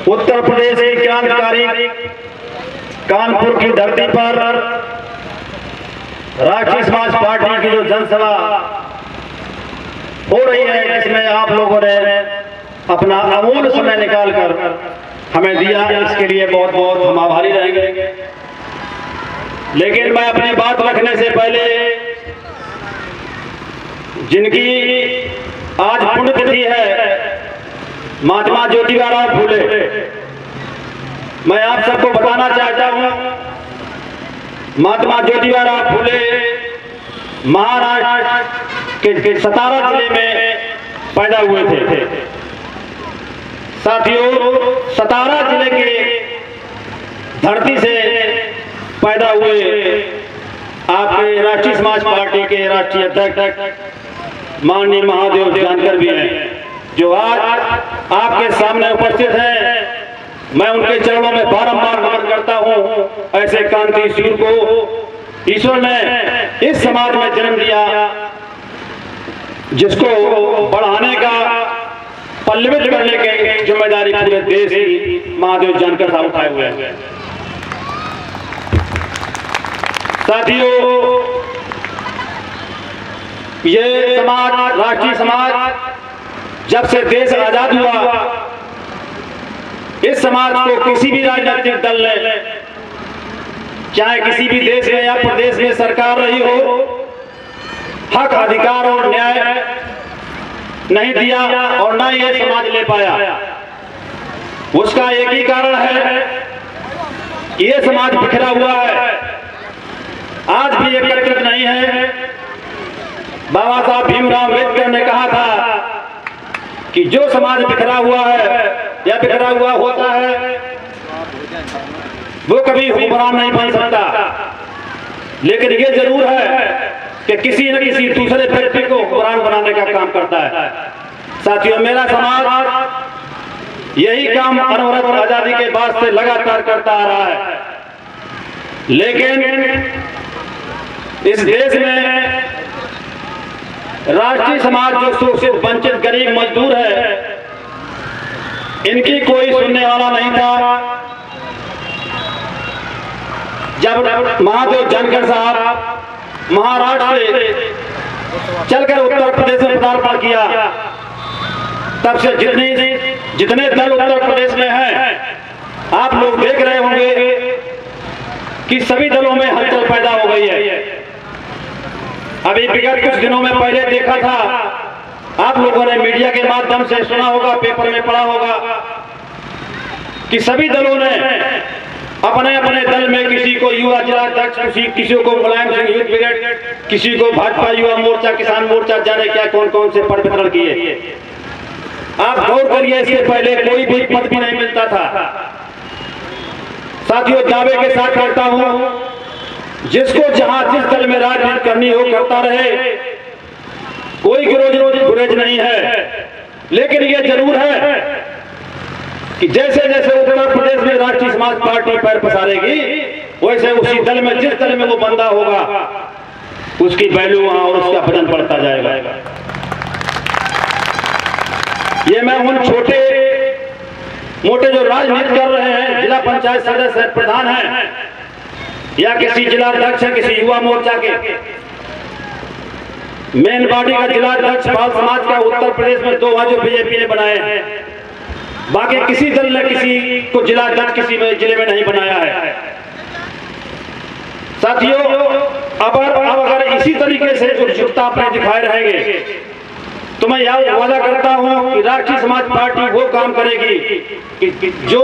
उत्तर प्रदेश की क्रांतिकारी कानपुर की धरती पर राष्ट्रीय समाज पार्टी की जो जनसभा हो रही है, जिसमें आप लोगों ने अपना अमूल्य समय निकालकर हमें दिया, इसके लिए बहुत बहुत हम आभारी रहेंगे। लेकिन मैं अपनी बात रखने से पहले जिनकी आज पुण्यतिथि है, महात्मा ज्योतिबा फूले, मैं आप सबको बताना चाहता हूं, महात्मा ज्योतिबा फूले महाराष्ट्र के सतारा जिले में पैदा हुए थे। साथियों, सतारा जिले के धरती से पैदा हुए आपके राष्ट्रीय समाज पार्टी के राष्ट्रीय अध्यक्ष माननीय महादेव जानकर भी हैं, जो आज आपके सामने उपस्थित हैं। मैं उनके चरणों में बारंबार नमन करता हूं। ऐसे क्रांतिशील को ईश्वर ने इस समाज में जन्म दिया, जिसको बढ़ाने का, पल्लवित करने की जिम्मेदारी पूरे देश की महादेव जानकर साहब उठाए हुए हैं। साथियों, ये समाज, राष्ट्रीय समाज, जब से देश आजाद हुआ, इस समाज को किसी भी राजनीतिक दल ने, चाहे किसी भी देश में या प्रदेश में सरकार रही हो, हक, अधिकार और न्याय नहीं दिया और न ये समाज ले पाया। उसका एक ही कारण है, ये समाज बिखरा हुआ है, आज भी एकत्रित नहीं है। बाबा साहब भीमराव अम्बेडकर ने कहा था कि जो समाज बिखरा हुआ है या बिखरा हुआ होता है, वो कभी हुक्मरान नहीं बन सकता। लेकिन ये जरूर है कि किसी न किसी दूसरे व्यक्ति को हुक्मरान बनाने का काम करता है। साथियों, मेरा समाज यही काम अनवरत आजादी के बाद से लगातार करता आ रहा है। लेकिन इस देश में राष्ट्रीय समाज जो शोषित, वंचित, गरीब, मजदूर है, इनकी कोई सुनने वाला नहीं था। जब महादेव जानकर साहब महाराष्ट्र से चलकर उत्तर प्रदेश में पदार्पण किया, तब से जितने दल उत्तर प्रदेश में हैं, आप लोग देख रहे होंगे कि सभी दलों में हलचल पैदा हो गई है। अभी विगत कुछ दिनों में पहले देखा था, आप लोगों ने मीडिया के माध्यम से सुना होगा, पेपर में पढ़ा होगा कि सभी दलों ने अपने अपने दल में किसी को युवा जिला अध्यक्ष, किसी को मुलायम सिंह यूथ ब्रिगेड, किसी को भाजपा युवा मोर्चा, किसान मोर्चा, जाने क्या कौन कौन से पद वितरण किए। आप गौर करिए, इससे पहले कोई भी पद भी नहीं मिलता था। साथियों, दावे के साथ कहता हूं, जिसको जहां जिस दल में राजनीति करनी हो करता रहे, कोई गुरेज नहीं है। लेकिन यह जरूर है कि जैसे जैसे उत्तर प्रदेश में राष्ट्रीय समाज पार्टी पैर पसारेगी, वैसे उसी दल में, जिस दल में वो बंदा होगा, उसकी वैल्यू वहां और उसका वजन बढ़ता जाएगा। ये मैं उन छोटे मोटे जो राजनीति कर रहे हैं, जिला पंचायत सदस्य, प्रधान हैं, या किसी जिला अध्यक्ष है, किसी युवा मोर्चा के, मेन बॉडी का जिला अध्यक्ष बाल समाज का उत्तर प्रदेश में 2 जो बीजेपी ने बनाए हैं, बाकी किसी दल ने किसी को जिला अध्यक्ष किसी जिले में नहीं बनाया है। साथियों, अब अगर इसी तरीके से एकजुटता अपने दिखाए रहेंगे, तो मैं यह वादा करता हूं कि राष्ट्रीय समाज पार्टी वो काम करेगी कि जो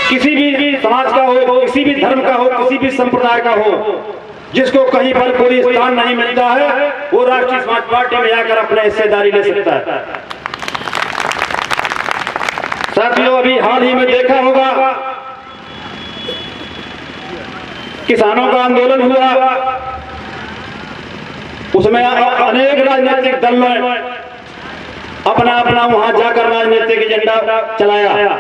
किसी भी समाज का हो, किसी भी धर्म का हो, किसी भी संप्रदाय का हो, जिसको कहीं पर कोई स्थान नहीं मिलता है, वो राष्ट्रीय समाज पार्टी में आकर अपने हिस्सेदारी ले सकता है। साथियों, अभी हाल ही में देखा होगा, किसानों का आंदोलन हुआ, उसमें अनेक राजनीतिक दल ने अपना अपना वहां जाकर राजनीतिक एजेंडा चलाया।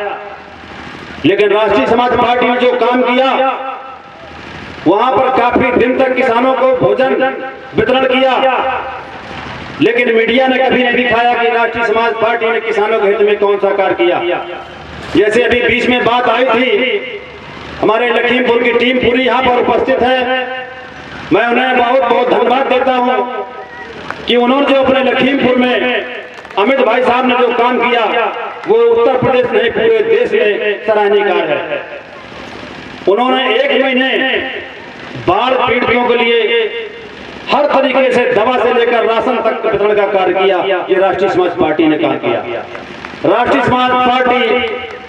लेकिन राष्ट्रीय समाज पार्टी ने जो काम किया, वहां पर काफी दिन तक किसानों को भोजन वितरण किया, लेकिन मीडिया ने कभी नहीं दिखाया कि राष्ट्रीय समाज पार्टी ने किसानों के हित में कौन सा कार्य किया। जैसे अभी बीच में बात आई थी, हमारे लखीमपुर की टीम पूरी यहाँ पर उपस्थित है। मैं उन्हें बहुत बहुत धन्यवाद देता हूँ कि उन्होंने जो अपने लखीमपुर में अमित भाई साहब ने जो काम किया वो उत्तर प्रदेश नहीं पूरे देश में सराहनीय कार्य है। उन्होंने 1 महीने बाढ़ पीड़ितों के लिए हर तरीके से दवा से लेकर राशन तक वितरण का कार्य किया। ये राष्ट्रीय समाज पार्टी ने काम किया। राष्ट्रीय समाज पार्टी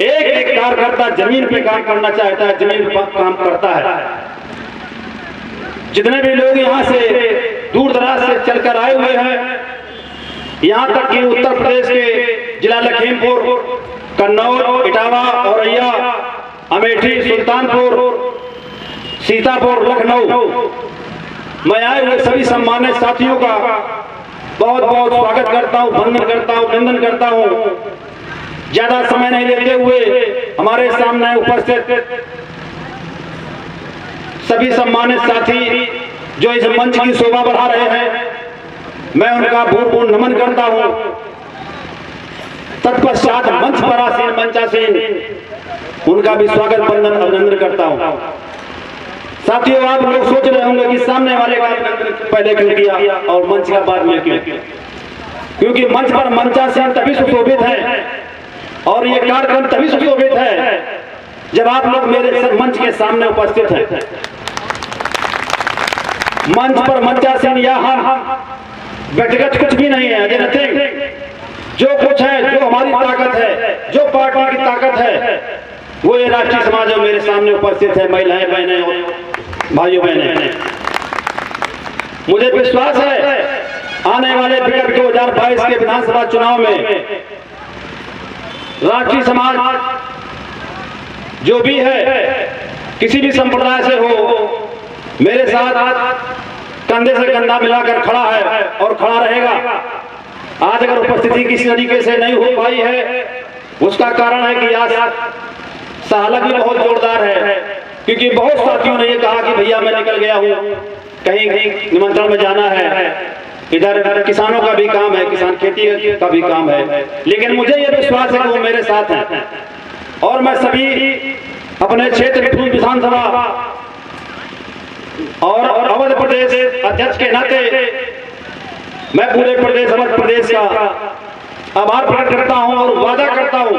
एक एक कार्यकर्ता जमीन पे काम करना चाहता है, जमीन पर काम करता है। जितने भी लोग यहाँ से दूर दराज से चलकर आए हुए हैं, यहाँ तक कि उत्तर प्रदेश के जिला लखीमपुर, कन्नौज, इटावा, औरैया, अमेठी, सुल्तानपुर, सीतापुर, लखनऊ, मैं आए हुए सभी सम्मानित साथियों का बहुत बहुत स्वागत करता हूँ, वंदन करता हूँ, अभिनंदन करता हूँ। ज्यादा समय नहीं लेते हुए हमारे सामने उपस्थित सभी सम्मानित साथी जो इस मंच की शोभा बढ़ा रहे हैं, मैं उनका भूरिपूर्ण नमन करता हूँ। तत्पश्चात मंच पर आसीन मंचासीन उनका भी स्वागत, वंदन, अभिनंदन करता हूँ। साथियों, आप लोग सोच रहे होंगे कि सामने वाले का पहले क्यों किया और मंच का बाद में क्यों? क्योंकि मंच पर मंचासीन तभी सुशोभित है और ये कार्यक्रम तभी सुशोभित है जब आप लोग मेरे मंच के सामने उपस्थित हैं। मंच पर मंचासीन या हम व्यक्तिगत कुछ भी नहीं है, अजय नथिंग। जो कुछ है, जो हमारी ताकत है, जो पार्टी की ताकत है, वो ये राष्ट्रीय समाज मेरे सामने उपस्थित है। महिलाएं, बहनें और भाइयों बहनें, मुझे विश्वास है आने वाले विगत 2022 के विधानसभा चुनाव में राष्ट्रीय समाज जो भी है, किसी भी संप्रदाय से हो, मेरे साथ कंधे से कंधा मिलाकर खड़ा है और खड़ा रहेगा। आज अगर उपस्थिति किसी तरीके से नहीं हो पाई है, उसका कारण है कि आज सहलग भी बहुत जोरदार है, क्योंकि बहुत साथियों ने ये कहा कि भैया मैं निकल गया हूँ, कहीं निमंत्रण में जाना है, इधर किसानों का भी काम है, किसान खेती का भी काम है। लेकिन मुझे ये विश्वास है कि वो मेरे साथ हैं और मैं सभी अपने क्षेत्र विधानसभा और अवध प्रदेश अध्यक्ष के नाते मैं पूरे प्रदेश, अवध प्रदेश का आभार प्रकट करता हूं और वादा करता हूं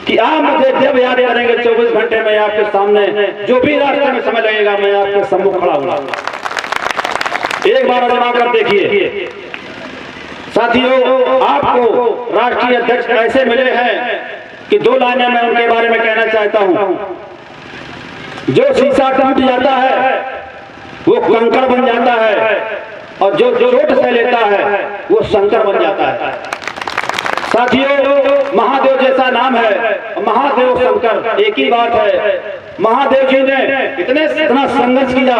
कि आप मुझे जब याद करेंगे 24 घंटे में आपके सामने जो भी रास्ते में समय लगेगा मैं आपके सम्मुख खड़ा हूं। एक बार आजमा कर देखिए। साथियों, आपको राष्ट्रीय अध्यक्ष ऐसे मिले हैं कि 2 लाइनें मैं उनके बारे में कहना चाहता हूं। जो शीशा टूट जाता है वो कंकड़ बन जाता है और जो चोट से लेता है वो शंकर बन जाता है। साथियों, महादेव जैसा नाम है, महादेव शंकर एक ही बात है। महादेव जी ने इतना संघर्ष किया,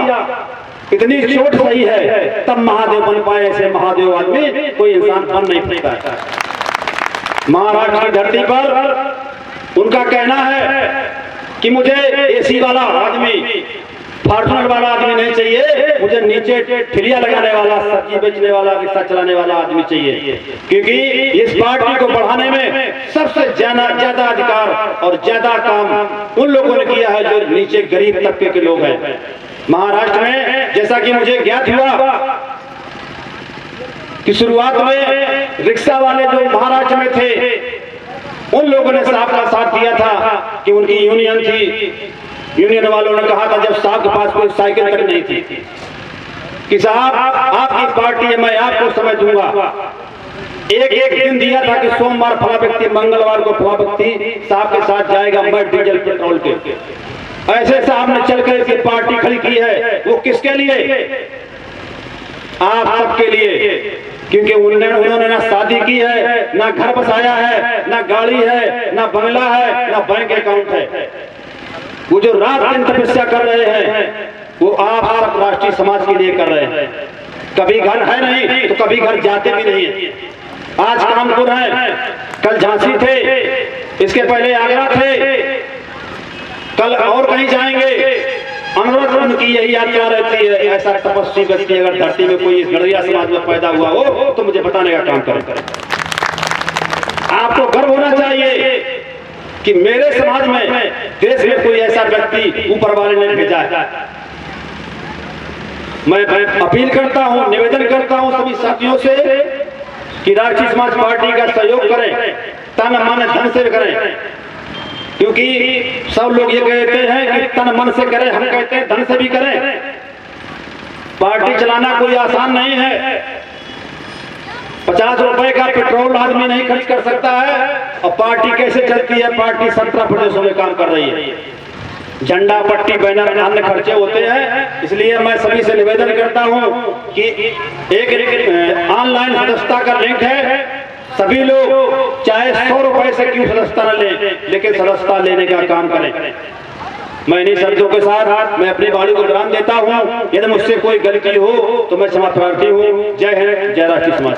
इतनी चोट सही है, तब महादेव बन पाए। ऐसे महादेव आदमी कोई इंसान बन नहीं पाता। महाराष्ट्र की धरती पर उनका कहना है कि मुझे एसी वाला आदमी, फॉर्चूनर वाला आदमी नहीं चाहिए, मुझे नीचे ठिलिया लगाने वाला, सब्जी बेचने वाला, रिक्शा चलाने वाला आदमी चाहिए। क्योंकि इस पार्टी को बढ़ाने में सबसे ज्यादा अधिकार और ज्यादा काम उन लोगों ने किया है जो नीचे गरीब तबके के लोग हैं। महाराष्ट्र में जैसा कि मुझे ज्ञात हुआ कि शुरुआत में रिक्शा वाले जो महाराष्ट्र में थे, उन लोगों ने साहब का साथ दिया था कि उनकी यूनियन थी। यूनियन वालों ने कहा था जब साहब के पास कोई साइकिल तक नहीं थी कि साहब आपकी पार्टी है, मैं आपको समय दूंगा। एक दिन दिया था कि सोमवार फला व्यक्ति, मंगलवार को फला व्यक्ति साहब के साथ जाएगा, मैं डीजल पेट्रोल के। ऐसे साहब ने चलकर इसकी पार्टी खड़ी की है। वो किसके लिए? आप सबके लिए। क्योंकि उन्होंने ना शादी की है, ना घर बसाया है, ना गाड़ी है, ना बंगला है, ना बैंक अकाउंट है। वो जो रात दिन तपस्या कर रहे हैं वो आप सब राष्ट्रीय समाज के लिए कर रहे हैं। कभी घर है नहीं तो कभी घर जाते भी नहीं है। आज कानपुर है, कल झांसी थे, इसके पहले आगरा थे, कल और कहीं जाएंगे। अनुरोध उनकी यही यात्रा रहती है। ऐसा तपस्वी व्यक्ति अगर धरती में कोई इस गढ़िया समाज में पैदा हुआ हो तो मुझे बताने का काम करें। आपको गर्व होना चाहिए कि मेरे समाज में देश में कोई ऐसा व्यक्ति ऊपर वाले ने भेजा है। मैं अपील करता हूं, निवेदन करता हूं सभी साथियों से कि राष्ट्रीय समाज पार्टी का सहयोग करें, तन मन धन से करें, क्योंकि सब लोग ये कहते हैं कि तन मन से करें, हम कहते हैं धन से भी करें। पार्टी चलाना कोई आसान नहीं है। 50 रुपए का पेट्रोल आदमी नहीं खर्च कर सकता है। और पार्टी कैसे चलती है? पार्टी 17 प्रदेशों में काम कर रही है। झंडा, पट्टी, बैनर, अन्य खर्चे होते हैं। इसलिए मैं सभी से निवेदन करता हूं कि एक ऑनलाइन सदस्यता का लिंक है। सभी लोग चाहे 100 रुपए से क्यों सदस्यता न लें, लेकिन सदस्यता लेने का काम करें। मैं इन्हीं शब्दों के साथ मैं अपनी वाणी को विराम देता हूं। यदि मुझसे कोई गलती हो तो मैं क्षमा प्रार्थी हूं। जय हिंद, जय राष्ट्रीय समाज।